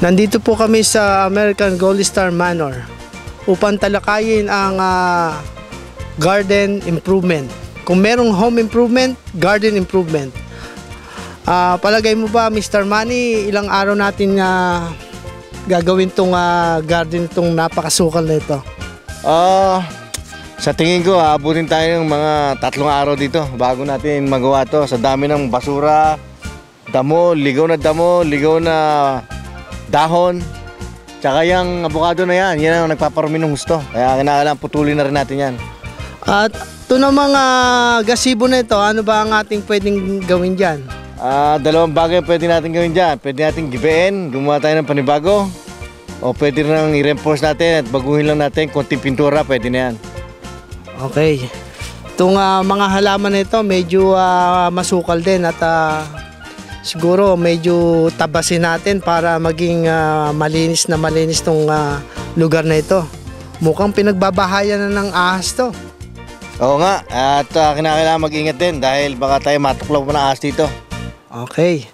Nandito po kami sa American Gold Star Manor upang talakayin ang garden improvement. Kung merong home improvement, garden improvement. Palagay mo ba, Mr. Manny, ilang araw natin gagawin tong garden, itong napakasukal na ito? Sa tingin ko, abutin tayo ng mga 3 araw dito bago natin magawa to. Sa dami ng basura, damo, ligaw na dahon, tsaka yung abukado na yan ang nagpaparumi ng gusto. Kaya kailangan putulin na rin natin yan. At ito na mga gasibo na ito, ano ba ang ating pwedeng gawin dyan? 2 bagay pwede natin gawin dyan. Pwede natin gibain, gumawa tayo ng panibago. O pwede nang i-reinforce natin at baguhin lang natin konting pintura, pwede na yan. Okay. Itong mga halaman na ito medyo masukal din at siguro medyo tabasin natin para maging malinis tong lugar na ito. Mukhang pinagbabahayan na ng ahas to. Oo nga, at kinakailangan mag-ingat din dahil baka tayo matuklaw pa ng ahas dito. Okay.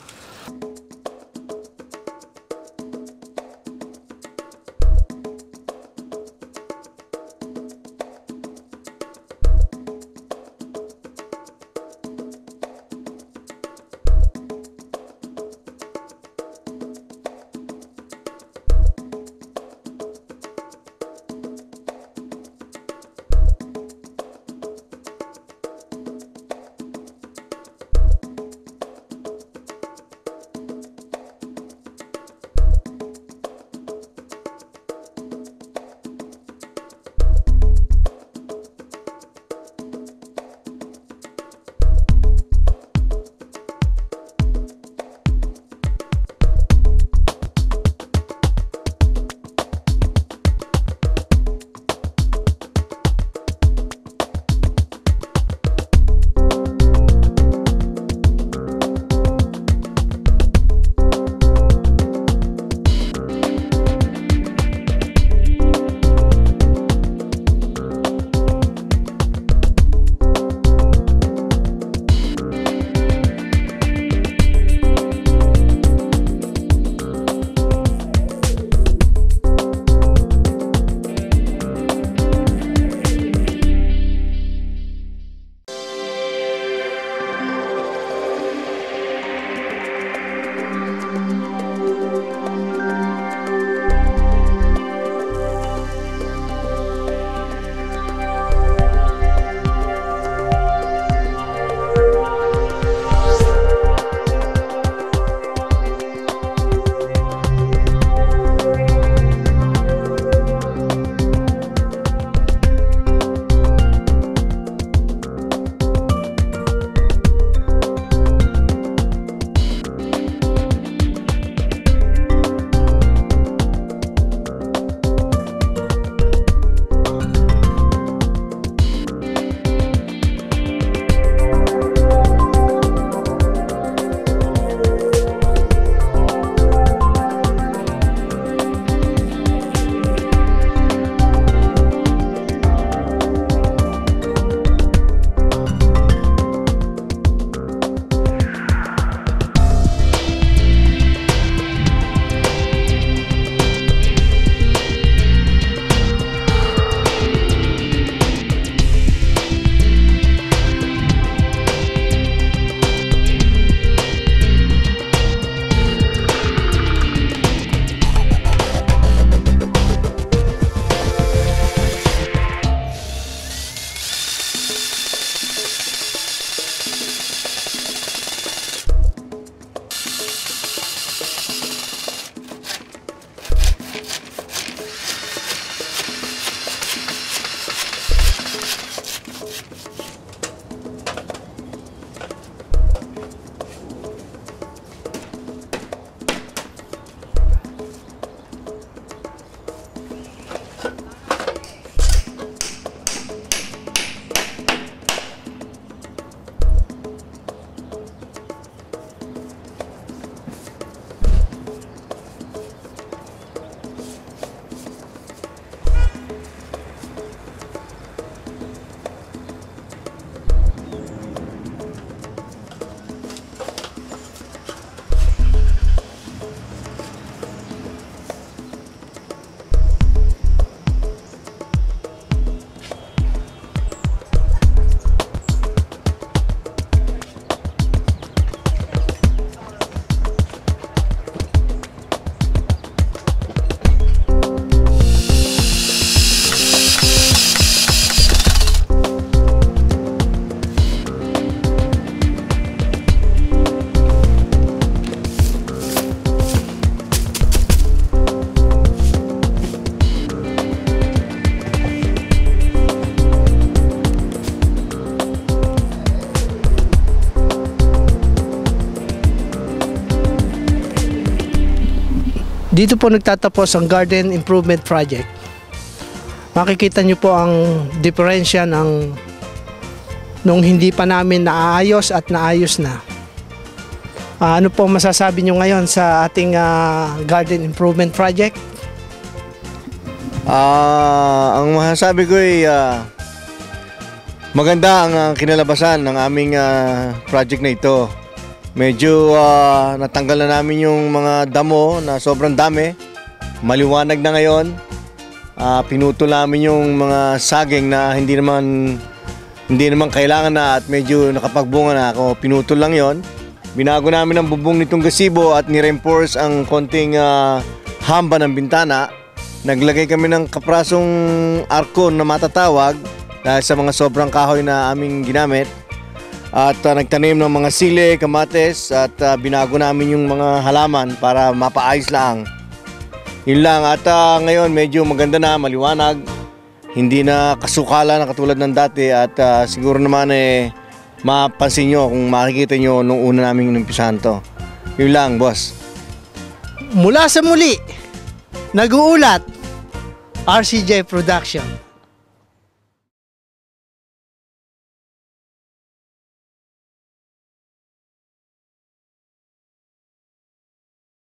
Dito po nagtatapos ang Garden Improvement Project. Makikita nyo po ang diferensya ng nung hindi pa namin naayos at naayos na. Ano po masasabi nyo ngayon sa ating Garden Improvement Project? Ang masasabi ko ay maganda ang kinalabasan ng aming project na ito. Medyo natanggal na namin yung mga damo na sobrang dami. Maliwanag na ngayon. Pinutol namin yung mga saging na hindi naman kailangan na at medyo nakapagbunga na ako. Pinutol lang yon. Binago namin ang bubong nitong gazebo at ni-reinforce ang konting hamba ng bintana. Naglagay kami ng kaprasong arkon na matatawag dahil sa mga sobrang kahoy na aming ginamit. At nagtanim ng mga sili, kamates at binago namin yung mga halaman para mapaayos lang. Yun lang at ngayon medyo maganda na, maliwanag. Hindi na kasukala na katulad ng dati at siguro naman mapansin nyo kung makikita nyo nung una namin inumpisahan to. Yun lang, boss. Mula sa muli, nag-uulat, RCJ Production.